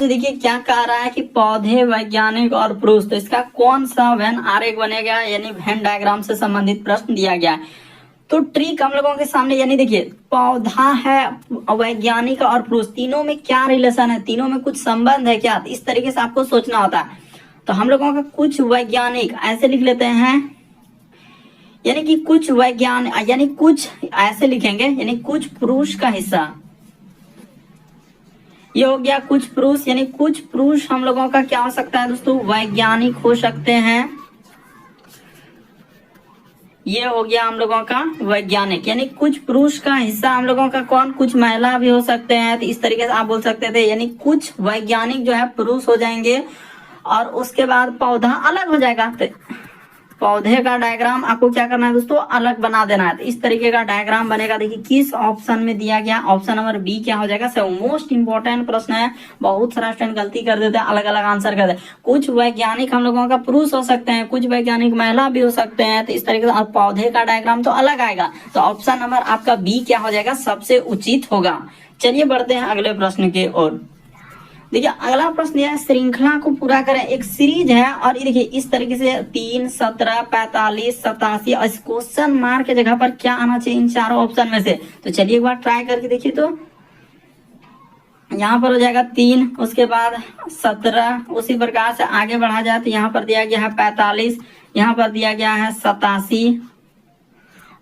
आपसे देखिए क्या कह रहा है कि पौधे, वैज्ञानिक और पुरुष, तो इसका कौन सा वेन आरेख बनेगा, यानी वेन डायग्राम से संबंधित प्रश्न दिया गया है। तो ट्रिक हम लोगों के सामने, यानी देखिए पौधा है, वैज्ञानिक और पुरुष, तीनों में क्या रिलेशन है, तीनों में कुछ संबंध है क्या, इस तरीके से आपको सोचना होता है। तो हम लोगों का कुछ वैज्ञानिक ऐसे लिख लेते हैं, यानी कि कुछ वैज्ञानिक, यानी कुछ ऐसे लिखेंगे, यानी कुछ पुरुष का हिस्सा, ये हो गया कुछ पुरुष, यानी कुछ पुरुष हम लोगों का क्या हो सकता है दोस्तों, वैज्ञानिक हो सकते हैं। ये हो गया हम लोगों का वैज्ञानिक, यानी कुछ पुरुष का हिस्सा हम लोगों का कौन, कुछ महिला भी हो सकते हैं। तो इस तरीके से आप बोल सकते थे, यानी कुछ वैज्ञानिक जो है पुरुष हो जाएंगे और उसके बाद पौधा अलग हो जाएगा। तो पौधे का डायग्राम आपको क्या करना है दोस्तों, अलग बना देना है। तो इस तरीके का डायग्राम बनेगा। देखिए किस ऑप्शन में दिया गया, ऑप्शन नंबर बी क्या हो जाएगा। सब मोस्ट इंपॉर्टेंट प्रश्न है, बहुत सारा स्टूडेंट गलती कर देते हैं, अलग अलग आंसर कर देते। कुछ वैज्ञानिक हम लोगों का पुरुष हो सकते हैं, कुछ वैज्ञानिक महिला भी हो सकते हैं। तो इस तरीके से पौधे का डायग्राम तो अलग आएगा। तो ऑप्शन नंबर आपका बी क्या हो जाएगा, सबसे उचित होगा। चलिए बढ़ते हैं अगले प्रश्न की ओर। देखिए अगला प्रश्न यह है, श्रृंखला को पूरा करें। एक सीरीज है और ये देखिए इस तरीके से 3, 17, 45, 87 और इस क्वेश्चन मार्क के जगह पर क्या आना चाहिए इन चारों ऑप्शन में से। तो चलिए एक बार ट्राई करके देखिए। तो यहाँ पर हो जाएगा 3, उसके बाद 17, उसी प्रकार से आगे बढ़ा जाए तो यहाँ पर दिया गया है 45, यहाँ पर दिया गया है 87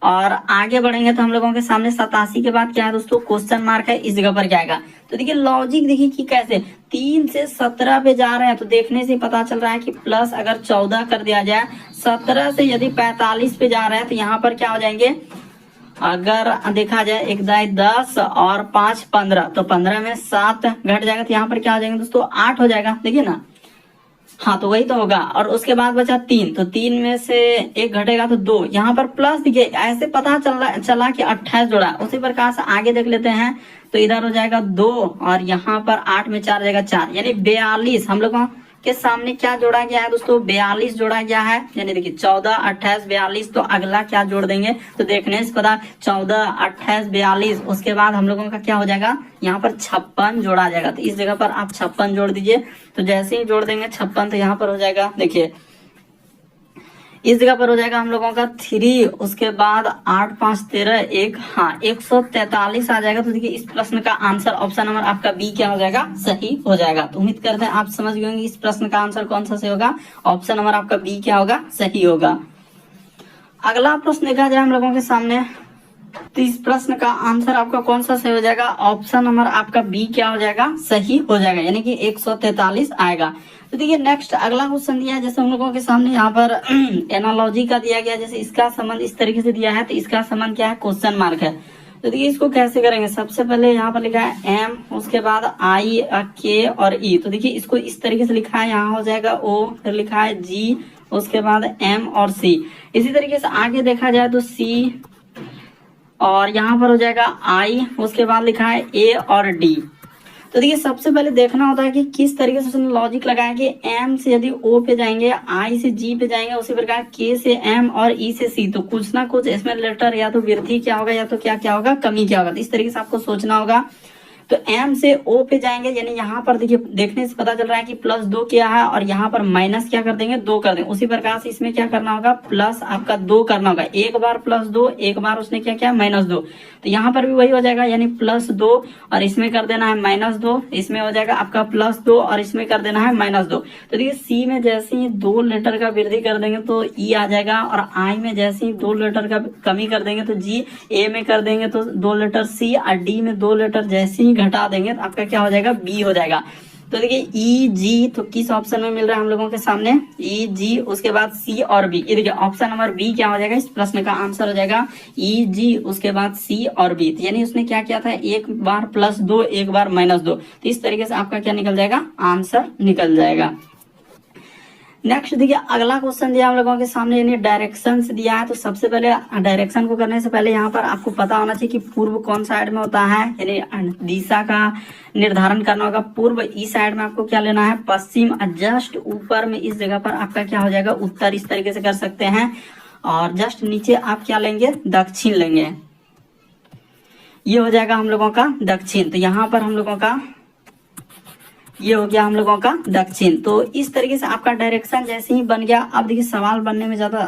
और आगे बढ़ेंगे तो हम लोगों के सामने 87 के बाद क्या है दोस्तों, क्वेश्चन मार्क है, इस जगह पर क्या आएगा। तो देखिए लॉजिक देखिए कि कैसे 3 से 17 पे जा रहे हैं। तो देखने से पता चल रहा है कि प्लस अगर 14 कर दिया जाए, 17 से यदि 45 पे जा रहे हैं तो यहाँ पर क्या हो जाएंगे, अगर देखा जाए 1 दाई 10 और 5 15, तो 15 में 7 घट जाएगा। तो यहाँ पर क्या हो जाएंगे दोस्तों, 8 हो जाएगा। देखिए ना, हाँ तो वही तो होगा। और उसके बाद बचा 3, तो 3 में से 1 घटेगा तो 2, यहाँ पर प्लस देखिए ऐसे पता चला कि 28 जोड़ा। उसी प्रकार से आगे देख लेते हैं तो इधर हो जाएगा 2 और यहाँ पर 8 में 4 जाएगा 4, यानी 42 हम लोगों के सामने क्या जोड़ा गया है दोस्तों, 42 जोड़ा गया है। यानी देखिए 14, 28, 42, तो अगला क्या जोड़ देंगे, तो देखने से पता 14, 28, 42, उसके बाद हम लोगों का क्या हो जाएगा, यहाँ पर 56 जोड़ा जाएगा। तो इस जगह पर आप 56 जोड़ दीजिए। तो जैसे ही जोड़ देंगे 56, तो यहाँ पर हो जाएगा, देखिए इस जगह पर हो जाएगा हम लोगों का 3, उसके बाद 8, 5, 13, 1, हाँ 143 आ जाएगा। तो देखिए इस प्रश्न का आंसर ऑप्शन नंबर आपका बी क्या हो जाएगा, सही हो जाएगा। तो उम्मीद करते हैं आप समझ गए होंगे इस प्रश्न का आंसर कौन सा सही होगा, ऑप्शन नंबर आपका बी क्या होगा, सही होगा। अगला प्रश्न देखा जाए हम लोगों के सामने, तो इस प्रश्न का आंसर आपका कौन सा सही हो जाएगा, ऑप्शन नंबर आपका बी क्या हो जाएगा, सही हो जाएगा, यानी कि 143 आएगा। तो देखिए नेक्स्ट अगला क्वेश्चन दिया है, जैसे हम लोगों के सामने यहाँ पर एनालॉजी का दिया गया, जैसे इसका संबंध इस तरीके से दिया है, तो इसका संबंध क्या है, क्वेश्चन मार्क है। तो देखिए इसको कैसे करेंगे, सबसे पहले यहाँ पर लिखा है एम, उसके बाद आई, के और ई। तो देखिए इसको इस तरीके से लिखा है, यहाँ हो जाएगा ओ, फिर लिखा है जी, उसके बाद एम और सी। इसी तरीके से आगे देखा जाए तो सी और यहाँ पर हो जाएगा आई, उसके बाद लिखा है ए और डी। तो देखिए सबसे पहले देखना होता है कि किस तरीके से उसने लॉजिक लगाया कि एम से यदि ओ पे जाएंगे, आई से जी पे जाएंगे, उसी प्रकार के से एम और ई से सी। तो कुछ ना कुछ इसमें लेटर या तो वृद्धि क्या होगा या तो क्या होगा, कमी क्या होगा। तो इस तरीके से आपको सोचना होगा। तो एम से ओ पे जाएंगे, यानी यहाँ पर देखिए देखने से पता चल रहा है कि +2 किया है और यहाँ पर माइनस क्या कर देंगे, 2 कर देंगे। उसी प्रकार से इसमें क्या करना होगा, प्लस आपका 2 करना होगा। एक बार +2, एक बार उसने क्या किया, -2। तो यहाँ पर भी वही हो जाएगा, यानी +2 और इसमें कर देना है -2, इसमें हो जाएगा आपका +2 और इसमें कर देना है -2। तो देखिए सी में जैसे ही 2 लेटर का वृद्धि कर देंगे तो ई आ जाएगा, और आई में जैसे ही 2 लेटर का कमी कर देंगे तो जी, ए में कर देंगे तो 2 लेटर सी, और डी में 2 लेटर जैसे ही घटा देंगे तो आपका क्या हो जाएगा, बी हो जाएगा। तो देखिए ई जी, तो किस ऑप्शन में मिल रहा है हम लोगों के सामने, ई जी, उसके बाद सी और बी। ये देखिए ऑप्शन नंबर बी क्या हो जाएगा, इस प्रश्न का आंसर हो जाएगा ई जी, उसके बाद सी और बी। यानी उसने क्या किया था, एक बार +2, एक बार -2। तो इस तरीके से आपका क्या निकल जाएगा, आंसर निकल जाएगा। नेक्स्ट देखिए अगला क्वेश्चन दिया हम लोगों के सामने, यानी डायरेक्शन दिया है। तो सबसे पहले डायरेक्शन को करने से पहले यहाँ पर आपको पता होना चाहिए कि पूर्व कौन साइड में होता है, यानी दिशा का निर्धारण करना होगा। पूर्व इस साइड में आपको क्या लेना है, पश्चिम, जस्ट ऊपर में इस जगह पर आपका क्या हो जाएगा, उत्तर। इस तरीके से कर सकते हैं। और जस्ट नीचे आप क्या लेंगे, दक्षिण लेंगे, ये हो जाएगा हम लोगों का दक्षिण। तो यहाँ पर हम लोगों का ये हो गया हम लोगों का दक्षिण। तो इस तरीके से आपका डायरेक्शन जैसे ही बन गया, अब देखिए सवाल बनने में ज्यादा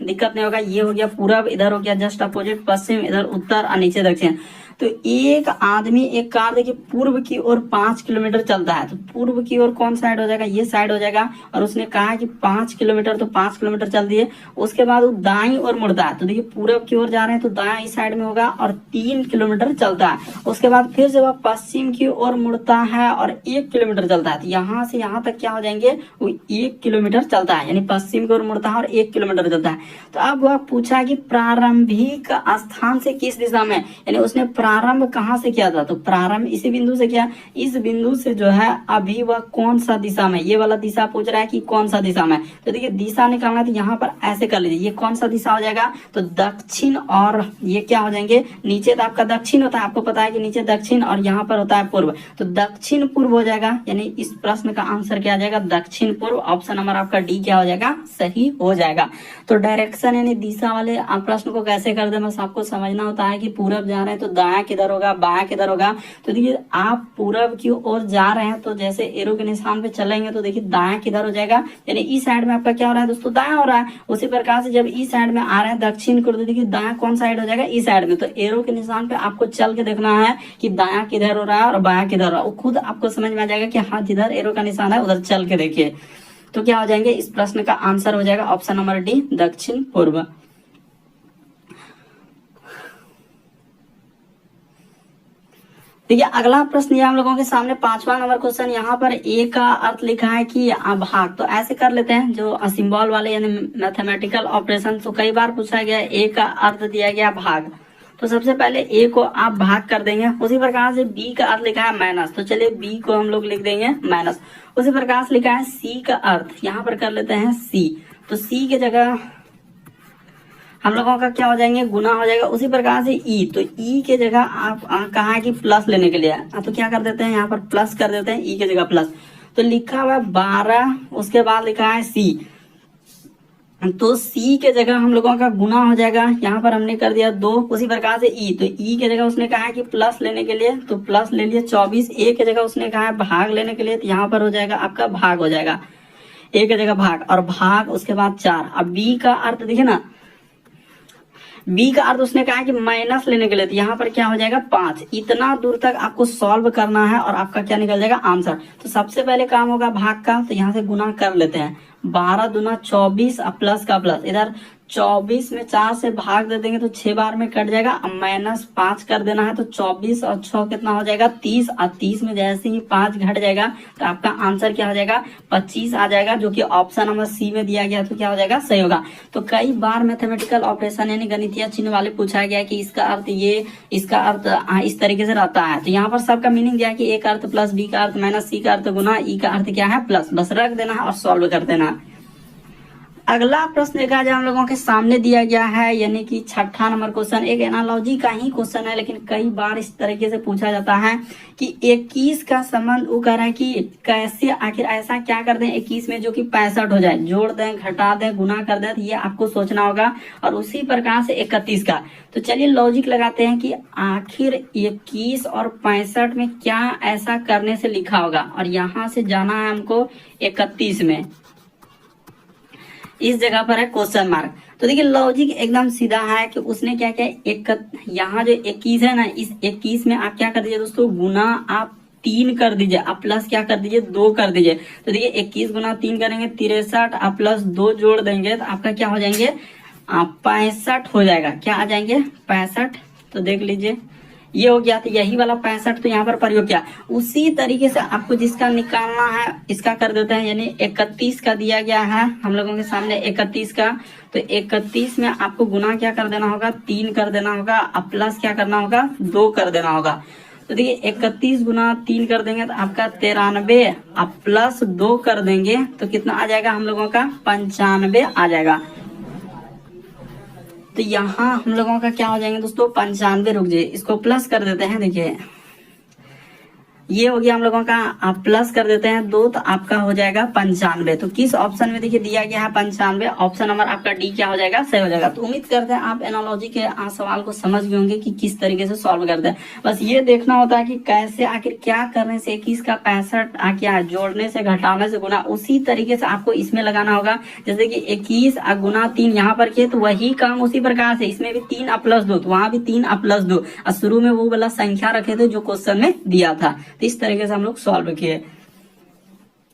दिक्कत नहीं होगा। ये हो गया पूरब, इधर हो गया जस्ट अपोजिट पश्चिम, इधर उत्तर और नीचे दक्षिण। तो एक आदमी एक कार देखिए पूर्व की ओर 5 किलोमीटर चलता है, तो पूर्व की ओर कौन साइड हो जाएगा, ये साइड हो जाएगा। और उसने कहा कि 5 किलोमीटर, तो 5 किलोमीटर चल दिए। उसके बाद वो दाई ओर मुड़ता है, तो देखिए पूरब की ओर जा रहे हैं तो दाएं इस साइड में होगा और 3 किलोमीटर चलता है। उसके बाद फिर से वह पश्चिम की ओर मुड़ता है और 1 किलोमीटर चलता है। तो यहाँ से यहाँ तक क्या हो जाएंगे, वो 1 किलोमीटर चलता है, यानी पश्चिम की ओर मुड़ता है और 1 किलोमीटर चलता है। तो अब वह पूछा कि प्रारंभिक स्थान से किस दिशा में, यानी उसने प्रारंभ कहाँ से किया था, तो प्रारंभ इसी बिंदु से किया। इस बिंदु से जो है अभी वह कौन सा दिशा में, ये वाला दिशा पूछ रहा है कि कौन सा दिशा में। तो देखिए दिशा निकालना है तो यहाँ पर ऐसे कर लीजिए, ये कौन सा दिशा हो जाएगा, तो दक्षिण, और ये क्या हो जाएंगे, नीचे तो आपका दक्षिण होता है, आपको पता है कि नीचे दक्षिण और यहाँ पर होता है पूर्व, तो दक्षिण पूर्व हो जाएगा। यानी इस प्रश्न का आंसर क्या आ जाएगा, दक्षिण पूर्व। ऑप्शन नंबर आपका डी क्या हो जाएगा, सही हो जाएगा। तो डायरेक्शन यानी दिशा वाले आप प्रश्न को कैसे कर दे, बस आपको समझना होता है कि पूरब जा रहे हैं तो दायां किधर होगा, बायां किधर होगा। तो देखिए आप पूरब की ओर जा रहे हैं तो जैसे एरो के निशान पे चलेंगे तो देखिए दायां किधर हो जाएगा, यानी इस साइड में आपका क्या हो रहा है दोस्तों, दायां हो रहा है। उसी प्रकार से जब इस साइड में आ रहे हैं दक्षिण को, तो देखिए दायां कौन साइड हो जाएगा, इस साइड में। तो एरो के निशान पे आपको चल के देखना है कि दायां किधर हो रहा है और बायां किधर हो रहा है, वो खुद आपको समझ में आ जाएगा कि हाँ जिधर एरो का निशान है उधर चल के देखिए। तो क्या हो जाएंगे, इस प्रश्न का आंसर हो जाएगा ऑप्शन नंबर डी, दक्षिण पूर्व। देखिए अगला प्रश्न ये हम लोगों के सामने 5वां नंबर क्वेश्चन, यहाँ पर ए का अर्थ लिखा है कि भाग। तो ऐसे कर लेते हैं जो सिंबल वाले यानी मैथमेटिकल ऑपरेशन। तो कई बार पूछा गया ए का अर्थ दिया गया भाग, तो सबसे पहले ए को आप भाग कर देंगे। उसी प्रकार से बी का अर्थ लिखा है माइनस, तो चलिए बी को हम लोग लिख देंगे माइनस। उसी प्रकार से लिखा है सी का अर्थ, यहाँ पर कर लेते हैं सी, तो सी की जगह हम लोगों का क्या हो जाएंगे, गुना हो जाएगा। उसी प्रकार से ई, तो ई के जगह आप कहा है कि प्लस लेने के लिए, तो क्या कर देते हैं, यहाँ पर प्लस कर देते हैं, ई के जगह प्लस। तो लिखा हुआ 12, उसके बाद लिखा है सी, तो सी के जगह हम लोगों का गुना हो जाएगा, यहाँ पर हमने कर दिया 2। उसी प्रकार से ई, तो ई के जगह उसने कहा है कि प्लस लेने के लिए, तो प्लस ले लिए 24। ए के जगह उसने कहा है भाग लेने के लिए, तो यहाँ पर हो जाएगा आपका भाग हो जाएगा, ए के जगह भाग और भाग, उसके बाद 4। अब बी का अर्थ देखिए ना, बी का अर्थ उसने कहा कि माइनस लेने के लिए, तो यहाँ पर क्या हो जाएगा 5। इतना दूर तक आपको सॉल्व करना है और आपका क्या निकल जाएगा आंसर। तो सबसे पहले काम होगा भाग का, तो यहाँ से गुना कर लेते हैं, 12 दूना 24 और प्लस का प्लस, इधर 24 में 4 से भाग दे देंगे तो 6 बार में कट जाएगा। अब माइनस 5 कर देना है, तो 24 और 6 कितना हो जाएगा 30, और 30 में जैसे ही 5 घट जाएगा तो आपका आंसर क्या हो जाएगा 25 आ जाएगा, जो कि ऑप्शन नंबर सी में दिया गया, तो क्या हो जाएगा सही होगा। तो कई बार मैथमेटिकल ऑपरेशन यानी गणितीय चिन्ह वाले पूछा गया कि इसका अर्थ ये, इसका अर्थ इस तरीके से रहता है। तो यहाँ पर सबका मीनिंग दिया कि ए का अर्थ प्लस, बी का अर्थ माइनस, सी का अर्थ गुना, ई का अर्थ क्या है प्लस, बस रख देना है और सॉल्व कर देना। अगला प्रश्न देखा जाए हम लोगों के सामने दिया गया है, यानी कि 6ठा नंबर क्वेश्चन। एक एनालॉजी का ही क्वेश्चन है, लेकिन कई बार इस तरीके से पूछा जाता है कि 21 का संबंध वो कह रहा है कि कैसे, आखिर ऐसा क्या कर दें 21 में जो कि 65 हो जाए, जोड़ दें, घटा दें, गुना कर दें, तो ये आपको सोचना होगा। और उसी प्रकार से 31 का, तो चलिए लॉजिक लगाते हैं कि आखिर 21 और 65 में क्या ऐसा करने से लिखा होगा, और यहाँ से जाना है हमको 31 में, इस जगह पर है क्वेश्चन मार्क। तो देखिए लॉजिक एकदम सीधा है कि उसने क्या किया, यहाँ जो 21 है ना, इस 21 में आप क्या कर दीजिए दोस्तों, गुना आप 3 कर दीजिए, आप प्लस क्या कर दीजिए 2 कर दीजिए। तो देखिए 21 गुना 3 करेंगे 63, आप प्लस 2 जोड़ देंगे तो आपका क्या हो जाएंगे 65 हो जाएगा। क्या आ जाएंगे 65, तो देख लीजिए ये हो गया। तो यही वाला 65 तो यहाँ पर प्रयोग किया। उसी तरीके से आपको जिसका निकालना है इसका कर देते हैं, यानी 31 का दिया गया है हम लोगों के सामने 31 का, तो 31 में आपको गुना क्या कर देना होगा 3 कर देना होगा, अब प्लस क्या करना होगा 2 कर देना होगा। तो देखिए 31 गुना 3 कर देंगे तो आपका 93, अब प्लस 2 कर देंगे तो कितना आ जाएगा हम लोगों का 95 आ जाएगा। तो यहाँ हम लोगों का क्या हो जाएंगे दोस्तों 95, रुक जाइए इसको प्लस कर देते हैं। देखिए ये हो गया हम लोगों का, आप प्लस कर देते हैं 2 तो आपका हो जाएगा 95। तो किस ऑप्शन में देखिए दिया गया है 95, ऑप्शन नंबर आपका डी क्या हो जाएगा, सही हो जाएगा। तो उम्मीद करते हैं आप एनालॉजी के सवाल को समझ गए होंगे कि किस तरीके से सॉल्व करते हैं। बस ये देखना होता है कि कैसे आखिर क्या करने से 21 का 65 क्या है, जोड़ने से, घटाने से, गुना, उसी तरीके से आपको इसमें लगाना होगा। जैसे कि 21 गुना 3 यहाँ पर किए तो वही काम उसी प्रकार से इसमें भी 3 प्लस 2, तो वहां भी 3 प्लस 2, और शुरू में वो वाला संख्या रखे थे जो क्वेश्चन में दिया था। तो इस तरीके से हम लोग सॉल्व किए।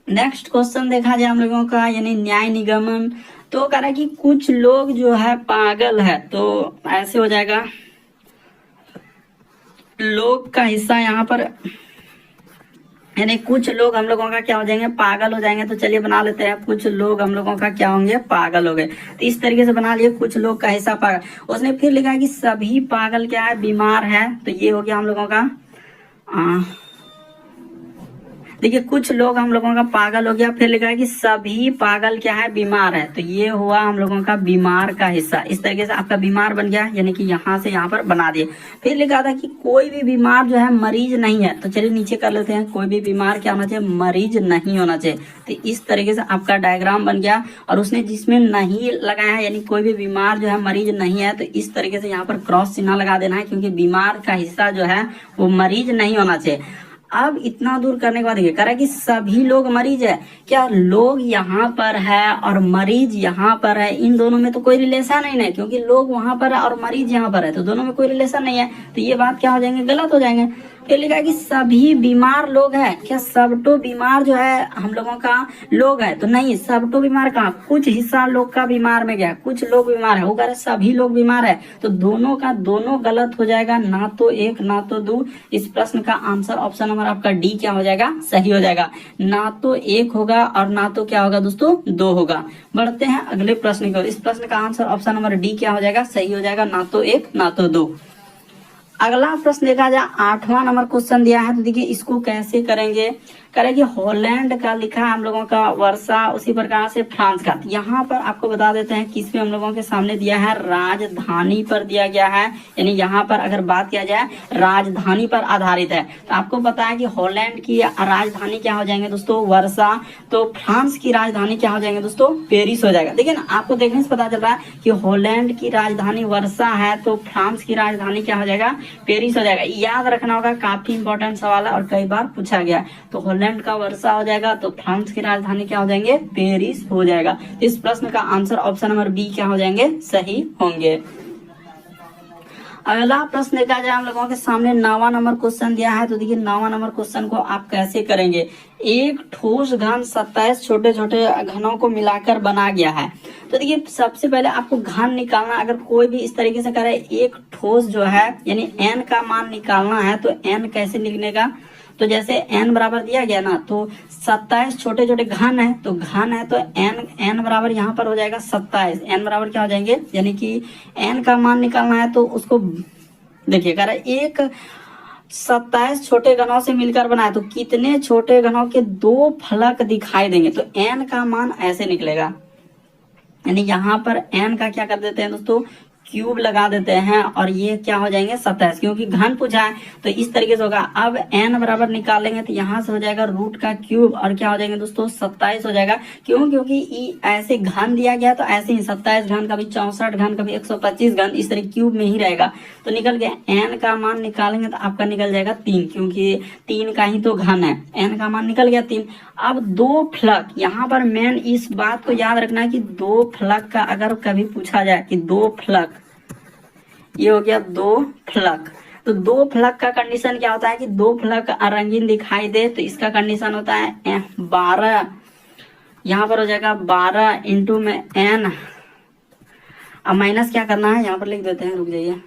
नेक्स्ट क्वेश्चन देखा जाए हम लोगों का, यानी न्याय निगमन। तो कह रहा है कि कुछ लोग जो है पागल है, तो ऐसे हो जाएगा, लोग का हिस्सा यहाँ पर, यानी कुछ लोग हम लोगों का क्या हो जाएंगे, पागल हो जाएंगे। तो चलिए बना लेते हैं, कुछ लोग हम लोगों का क्या होंगे, पागल हो गए। तो इस तरीके से बना लिए, कुछ लोग का हिस्सा पागल। उसने फिर लिखा है कि सभी पागल क्या है, बीमार है। तो ये हो गया हम लोगों का, देखिए कुछ लोग हम लोगों का पागल हो गया, फिर लिखा है कि सभी पागल क्या है, बीमार है। तो ये हुआ हम लोगों का बीमार का हिस्सा। इस तरीके से आपका बीमार बन गया, यानी कि यहाँ से यहाँ पर बना दिए। फिर लिखा था कि कोई भी बीमार जो है मरीज नहीं है। तो चलिए नीचे कर लेते हैं, कोई भी बीमार क्या होना चाहिए, मरीज नहीं होना चाहिए। तो इस तरीके से आपका डायग्राम बन गया। और उसने जिसमें नहीं लगाया है, यानी कोई भी बीमार जो है मरीज नहीं है, तो इस तरीके से यहाँ पर क्रॉस चिन्ह लगा देना है, क्योंकि बीमार का हिस्सा जो है वो मरीज नहीं होना चाहिए। अब इतना दूर करने के बाद ये कह रहा है कि सभी लोग मरीज है। क्या लोग यहाँ पर है और मरीज यहाँ पर है, इन दोनों में तो कोई रिलेशन ही नहीं, क्योंकि लोग वहां पर है और मरीज यहाँ पर है, तो दोनों में कोई रिलेशन नहीं है। तो ये बात क्या हो जाएंगे, गलत हो जाएंगे। फिर लिखा है कि सभी बीमार लोग हैं। क्या सबटो बीमार जो है हम लोगों का लोग है, तो नहीं, सबटो बीमार कहाँ, कुछ हिस्सा लोग का बीमार में गया, कुछ लोग बीमार है। वो कह रहे सभी लोग बीमार है, तो दोनों का दोनों गलत हो जाएगा, ना तो 1 ना तो 2। इस प्रश्न का आंसर ऑप्शन नंबर आपका डी क्या हो जाएगा, सही हो जाएगा। ना तो 1 होगा और ना तो क्या होगा दोस्तों, 2 होगा। बढ़ते हैं अगले प्रश्न की ओर। इस प्रश्न का आंसर ऑप्शन नंबर डी क्या हो जाएगा, सही हो जाएगा, ना तो 1 ना तो 2। अगला प्रश्न देखा जाए, 8वां नंबर क्वेश्चन दिया है। तो देखिए इसको कैसे करेंगे, करेंगे हॉलैंड का लिखा है हम लोगों का, वर्षा, उसी प्रकार से फ्रांस का। यहाँ पर आपको बता देते हैं किसमें हम लोगों के सामने दिया है, राजधानी पर दिया गया है। यानी यहाँ पर अगर बात किया जाए राजधानी पर आधारित है। तो आपको पता है कि हॉलैंड की राजधानी क्या हो जाएंगे दोस्तों, वर्षा। तो फ्रांस की राजधानी क्या हो जाएंगे दोस्तों, पेरिस हो जाएगा। देखिए ना, आपको देखने से पता चल रहा है कि हॉलैंड की राजधानी वर्षा है, तो फ्रांस की राजधानी क्या हो जाएगा, पेरिस हो जाएगा। याद रखना होगा, काफी इंपॉर्टेंट सवाल है और कई बार पूछा गया। तो हॉलैंड का वर्षा हो जाएगा, तो फ्रांस की राजधानी क्या हो जाएंगे, पेरिस हो जाएगा। तो इस प्रश्न का आंसर ऑप्शन नंबर बी क्या हो जाएंगे, सही होंगे। अगला प्रश्न देखा जाए हम लोगों के सामने, 9वां नंबर क्वेश्चन दिया है। तो देखिए 9वां नंबर क्वेश्चन को आप कैसे करेंगे, एक ठोस घन 27 छोटे छोटे घनों को मिलाकर बना गया है। तो देखिए सबसे पहले आपको घन निकालना। अगर कोई भी इस तरीके से करे, एक ठोस जो है यानी n का मान निकालना है, तो n कैसे लिखने का, तो जैसे n बराबर दिया गया ना, तो 27 छोटे छोटे घन है, तो घन है तो n बराबर यहाँ पर हो जाएगा 27। n बराबर क्या हो जाएंगे, यानी कि n का मान निकालना है, तो उसको देखिए कह रहा है एक 27 छोटे घनों से मिलकर बना है, तो कितने छोटे घनों के 2 फलक दिखाई देंगे। तो n का मान ऐसे निकलेगा, यानी यहाँ पर n का क्या कर देते हैं दोस्तों, क्यूब लगा देते हैं, और ये क्या हो जाएंगे 27, क्योंकि घन पूछा है तो इस तरीके से होगा। अब n बराबर निकालेंगे तो यहाँ से हो जाएगा रूट का क्यूब, और क्या हो जाएंगे दोस्तों 27 हो जाएगा। क्यों, क्योंकि ऐसे घन दिया गया, तो ऐसे ही 27 घन, कभी 64 घन, कभी 125 घन, इस तरह क्यूब में ही रहेगा। तो निकल गया, n का मान निकालेंगे तो आपका निकल जाएगा 3, क्योंकि 3 का ही तो घन है। n का मान निकल गया 3। अब 2 फलक, यहाँ पर मेन इस बात को याद रखना है कि 2 फलक का अगर कभी पूछा जाए कि 2 फलक, ये हो गया 2 फलक, तो 2 फलक का कंडीशन क्या होता है कि 2 फलक रंगीन दिखाई दे, तो इसका कंडीशन होता है 12, यहाँ पर हो जाएगा 12 इंटू में n। अब माइनस क्या करना है, यहाँ पर लिख देते हैं, रुक जाइए,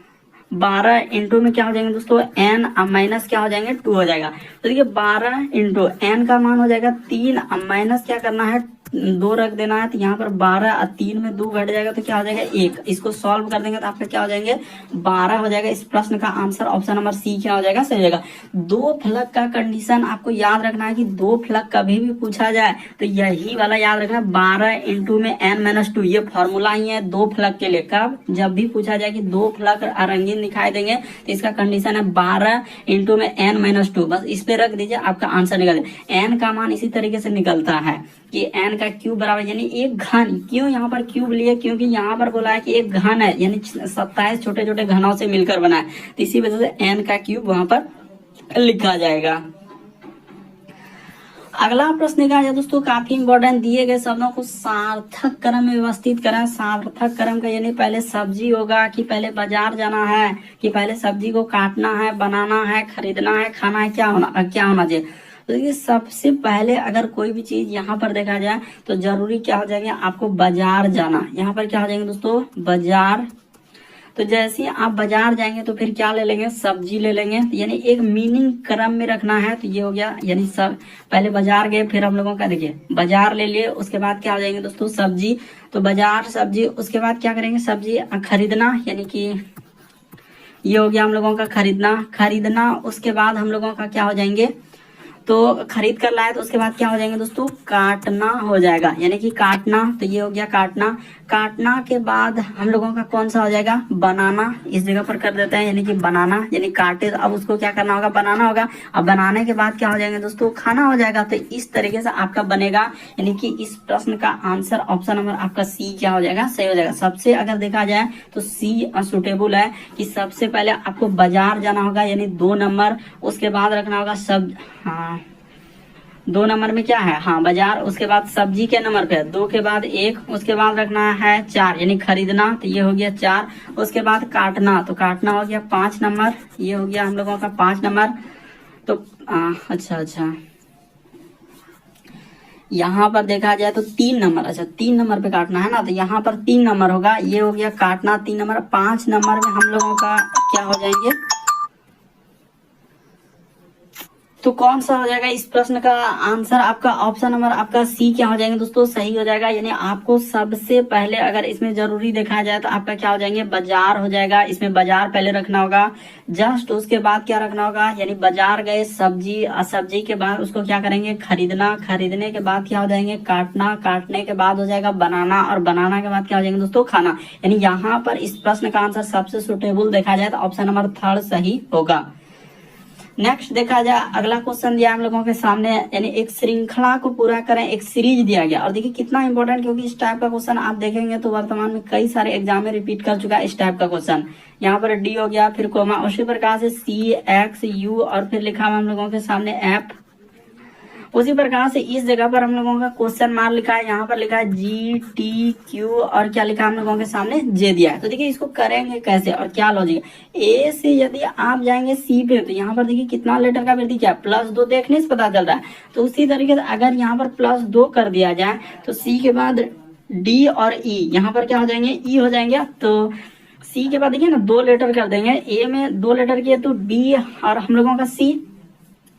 12 इंटू में क्या हो जाएंगे दोस्तों n, अब माइनस क्या हो जाएंगे 2 हो जाएगा। तो देखिए 12 इंटू n का मान हो जाएगा 3, अब माइनस क्या करना है 2 रख देना है, तो यहाँ पर 12 और 3 में 2 घट जाएगा तो क्या हो जाएगा 1। इसको सॉल्व कर देंगे तो आपका क्या हो जाएंगे 12 हो जाएगा। इस प्रश्न का आंसर ऑप्शन नंबर सी क्या हो जाएगा, सही हो जाएगा। 2 फलक का कंडीशन आपको याद रखना है कि 2 फलक कभी भी पूछा जाए तो यही वाला याद रखना, 12 इंटू में n-2, ये फॉर्मूला ही है 2 फलक के लिए। कब, जब भी पूछा जाए कि 2 फलक रंगीन दिखाई देंगे तो इसका कंडीशन है 12 इंटू में n-2, बस इस पे रख दीजिए, आपका आंसर निकल जाए। n का मान इसी तरीके से निकलता है कि n का क्यूब बराबर, यानी एक घन। क्यों यहाँ पर क्यूब लिए, क्योंकि यहाँ पर बोला है कि एक घन है, यानी 27 छोटे छोटे घनों से मिलकर बना है, तो इसी वजह से n का क्यूब वहां पर लिखा जाएगा। अगला प्रश्न क्या है दोस्तों, काफी इंपॉर्टेंट, दिए गए शब्दों को सार्थक क्रम में व्यवस्थित करें। सार्थक क्रम का यानी पहले सब्जी होगा कि पहले बाजार जाना है, कि पहले सब्जी को काटना है, बनाना है, खरीदना है, खाना है, क्या होना चाहिए। तो देखिए सबसे पहले अगर कोई भी चीज यहाँ पर देखा जाए तो जरूरी क्या हो जाएगा, आपको बाजार जाना। यहाँ पर क्या हो जाएंगे दोस्तों, बाजार। तो जैसे ही आप बाजार जाएंगे तो फिर क्या ले लेंगे, सब्जी ले लेंगे, यानी एक मीनिंग क्रम में रखना है। तो ये हो गया, यानी सब पहले बाजार गए, फिर हम लोगों का देखिए बाजार ले लिए, उसके बाद क्या हो जाएंगे दोस्तों, सब्जी। तो बाजार सब्जी, उसके बाद क्या करेंगे, सब्जी खरीदना, यानी कि ये हो गया हम लोगों का खरीदना। उसके बाद हम लोगों का क्या हो जाएंगे, तो खरीद कर लाए, तो उसके बाद क्या हो जाएंगे दोस्तों, काटना हो जाएगा, यानी कि काटना। तो ये हो गया काटना के बाद हम लोगों का कौन सा हो जाएगा, बनाना। इस जगह पर कर देते हैं, यानी कि बनाना, यानी काटे तो अब उसको क्या करना होगा, बनाना होगा। अब बनाने के बाद क्या हो जाएंगे दोस्तों, खाना हो जाएगा। तो इस तरीके से आपका बनेगा, यानी कि इस प्रश्न का आंसर ऑप्शन नंबर आपका सी क्या हो जाएगा, सही हो जाएगा। सबसे अगर देखा जाए तो सी सुटेबल है कि सबसे पहले आपको बाजार जाना होगा, यानी 2 नंबर, उसके बाद रखना होगा सब, हाँ 2 नंबर में क्या है, हाँ बाजार। उसके बाद सब्जी के नंबर पे 2 के बाद 1, उसके बाद रखना है 4, यानी खरीदना, तो ये हो गया 4। उसके बाद काटना, तो काटना हो गया 5 नंबर, ये हो गया हम लोगों का 5 नंबर। तो अच्छा यहाँ पर देखा जाए तो 3 नंबर, अच्छा 3 नंबर पे काटना है ना, तो यहाँ पर 3 नंबर होगा। ये हो गया काटना 3 नंबर। 5 नंबर में हम लोगों का क्या हो जाएंगे, तो कौन सा हो जाएगा इस प्रश्न का आंसर, आपका ऑप्शन नंबर आपका सी क्या हो जाएंगे दोस्तों, सही हो जाएगा। यानी आपको सबसे पहले अगर इसमें जरूरी देखा जाए तो आपका क्या हो जाएंगे, बाजार हो जाएगा। इसमें बाजार पहले रखना होगा, जस्ट उसके बाद क्या रखना होगा, यानी बाजार गए, सब्जी, और सब्जी के बाद उसको क्या करेंगे, खरीदना। खरीदने के बाद क्या हो जाएंगे, काटना। काटने के बाद हो जाएगा बनाना, और बनाना के बाद क्या हो जाएंगे दोस्तों, खाना। यानी यहाँ पर इस प्रश्न का आंसर सबसे सुटेबल देखा जाए तो ऑप्शन नंबर 3 सही होगा। नेक्स्ट देखा जाए, अगला क्वेश्चन दिया हम लोगों के सामने, यानी एक श्रृंखला को पूरा करें, एक सीरीज दिया गया। और देखिए कितना इंपॉर्टेंट, क्योंकि इस टाइप का क्वेश्चन आप देखेंगे तो वर्तमान में कई सारे एग्जाम में रिपीट कर चुका है इस टाइप का क्वेश्चन। यहाँ पर डी हो गया, फिर कोमा, उसी प्रकार से सी, एक्स, यू, और फिर लिखा हुआ हम लोगों के सामने एफ। उसी प्रकार से इस जगह पर हम लोगों का क्वेश्चन मार्क लिखा है, यहाँ पर लिखा है जी, टी, क्यू, और क्या लिखा है हम लोगों के सामने, जे दिया है। तो देखिए इसको करेंगे कैसे और क्या लॉजिक। ए से यदि आप जाएंगे सी पे, तो यहाँ पर देखिए कितना लेटर का वृद्धि क्या है, +2 देखने से पता चल रहा है। तो उसी तरीके से अगर यहाँ पर +2 कर दिया जाए तो सी के बाद डी और ई, यहाँ पर क्या हो जाएंगे, ई हो जाएंगे। तो सी के बाद देखिए ना 2 लेटर कर देंगे, ए में 2 लेटर किए तो डी और हम लोगों का सी,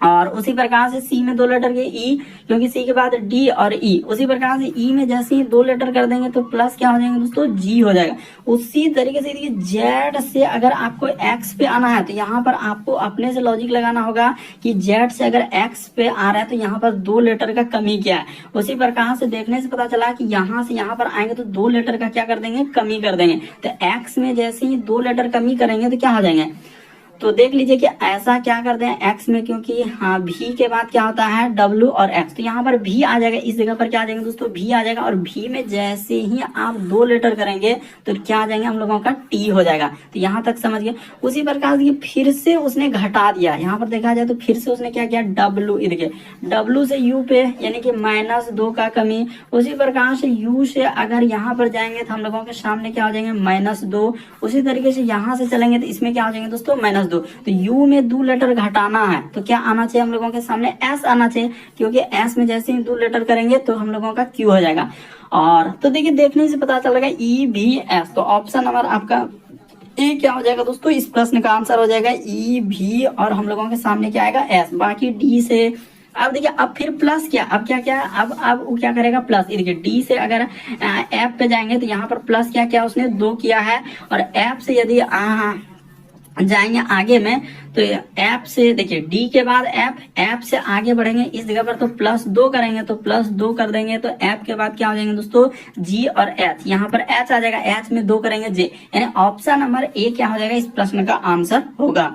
और उसी प्रकार से सी में 2 लेटर के ई, क्योंकि सी के बाद डी और ई। उसी प्रकार से ई में जैसे ही 2 लेटर कर देंगे तो प्लस क्या हो जाएंगे दोस्तों, जी हो जाएगा। उसी तरीके से देखिए जेड से अगर आपको एक्स पे आना है तो यहाँ पर आपको अपने से लॉजिक लगाना होगा कि जेड से अगर एक्स पे आ रहा है तो यहाँ पर 2 लेटर का कमी क्या है। उसी प्रकार से देखने से पता चला कि यहाँ से यहाँ पर आएंगे तो 2 लेटर का क्या कर देंगे, कमी कर देंगे। तो एक्स में जैसे ही 2 लेटर कमी करेंगे तो क्या हो जाएंगे, तो देख लीजिए कि ऐसा क्या कर दें एक्स में, क्योंकि हाँ भी के बाद क्या होता है डब्ल्यू और एक्स, तो यहाँ पर भी आ जाएगा। इस जगह पर क्या आ जाएंगे दोस्तों, भी आ जाएगा। और भी में जैसे ही आप 2 लेटर करेंगे तो क्या आ जाएंगे हम लोगों का, टी हो जाएगा। तो यहाँ तक समझ गए। उसी प्रकार से फिर से उसने घटा दिया, यहाँ पर देखा जाए तो फिर से उसने क्या किया, डब्ल्यू, देखिए डब्ल्यू से यू पे, यानी कि -2 का कमी। उसी प्रकार से यू से अगर यहाँ पर जाएंगे तो हम लोगों के सामने क्या हो जाएंगे, -2। उसी तरीके से यहाँ से चलेंगे तो इसमें क्या हो जाएंगे दोस्तों, -2। तो यू में 2 लेटर घटाना है तो क्या आना चाहिए हम लोगों के सामने, एस आना चाहिए, क्योंकि एस में जैसे ही 2 लेटर करेंगे तो हम लोगों का क्यू हो जाएगा। और तो देखिए देखने से पता चल रहा है ई भी एस, तो ऑप्शन नंबर आपका ए क्या हो जाएगा दोस्तों, इस प्रश्न का आंसर हो जाएगा ई भी, और हम लोगों के सामने क्या आएगा, एस। बाकी डी से अब देखिए अब फिर प्लस क्या, अब क्या क्या, अब वो क्या करेगा प्लस, ये देखिए डी से अगर एफ पे जाएंगे तो यहाँ पर प्लस क्या क्या उसने 2 किया है, और एफ से यदि जाएंगे आगे में तो एफ से देखिए डी के बाद एफ से आगे बढ़ेंगे इस जगह पर तो +2 करेंगे, तो +2 कर देंगे तो एफ के बाद क्या हो जाएंगे दोस्तों जी और एच, यहाँ पर एच आ जाएगा, एच में 2 करेंगे जे, यानी ऑप्शन नंबर ए क्या हो जाएगा इस प्रश्न का आंसर होगा।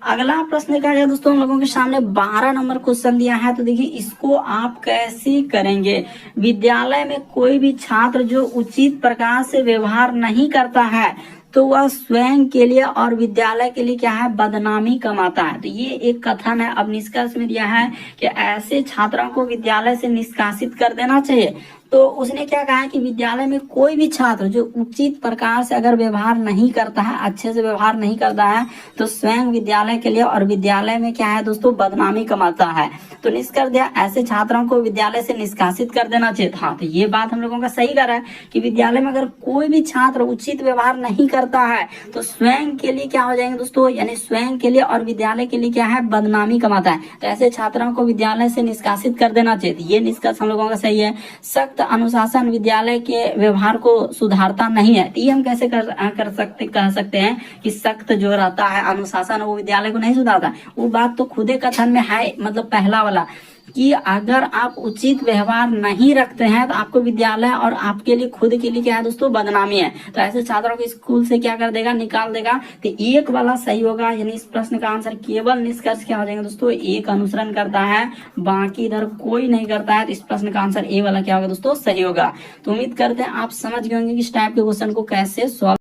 अगला प्रश्न क्या है दोस्तों हम लोगों के सामने 12 नंबर क्वेश्चन दिया है, तो देखिए इसको आप कैसे करेंगे। विद्यालय में कोई भी छात्र जो उचित प्रकार से व्यवहार नहीं करता है तो वह स्वयं के लिए और विद्यालय के लिए क्या है बदनामी कमाता है। तो ये एक कथन है। अब निष्कर्ष में दिया है कि ऐसे छात्रों को विद्यालय से निष्कासित कर देना चाहिए। तो उसने क्या कहा है कि विद्यालय में कोई भी छात्र जो उचित प्रकार से अगर व्यवहार नहीं करता है, अच्छे से व्यवहार नहीं करता है, तो स्वयं विद्यालय के लिए और विद्यालय में क्या है दोस्तों बदनामी कमाता है। तो निष्कर्ष दिया ऐसे छात्रों को विद्यालय से निष्कासित कर देना चाहिए। हाँ, तो ये बात हम लोगों का सही कर रहा है कि विद्यालय में अगर कोई भी छात्र उचित व्यवहार नहीं करता है तो स्वयं के लिए क्या हो जाएंगे दोस्तों, यानी स्वयं के लिए और विद्यालय के लिए क्या है बदनामी कमाता है। तो ऐसे छात्रों को विद्यालय से निष्कासित कर देना चाहिए। ये निष्कर्ष हम लोगों का सही है। सख्त अनुशासन विद्यालय के व्यवहार को सुधारता नहीं है। तो ये हम कैसे कह सकते हैं कि सख्त जो रहता है अनुशासन वो विद्यालय को नहीं सुधारता। वो बात तो खुदे कथन में है, मतलब पहला वाला कि अगर आप उचित व्यवहार नहीं रखते हैं तो आपको विद्यालय और आपके लिए खुद के लिए क्या है दोस्तों बदनामी है। तो ऐसे छात्रों को स्कूल से क्या कर देगा निकाल देगा। तो एक वाला सही होगा, यानी इस प्रश्न का आंसर केवल निष्कर्ष क्या हो जाएगा दोस्तों एक अनुसरण करता है, बाकी इधर कोई नहीं करता है। तो इस प्रश्न का आंसर ए वाला क्या होगा दोस्तों सही होगा। तो उम्मीद करते हैं आप समझ गए होंगे कि इस टाइप के क्वेश्चन को कैसे सॉल्व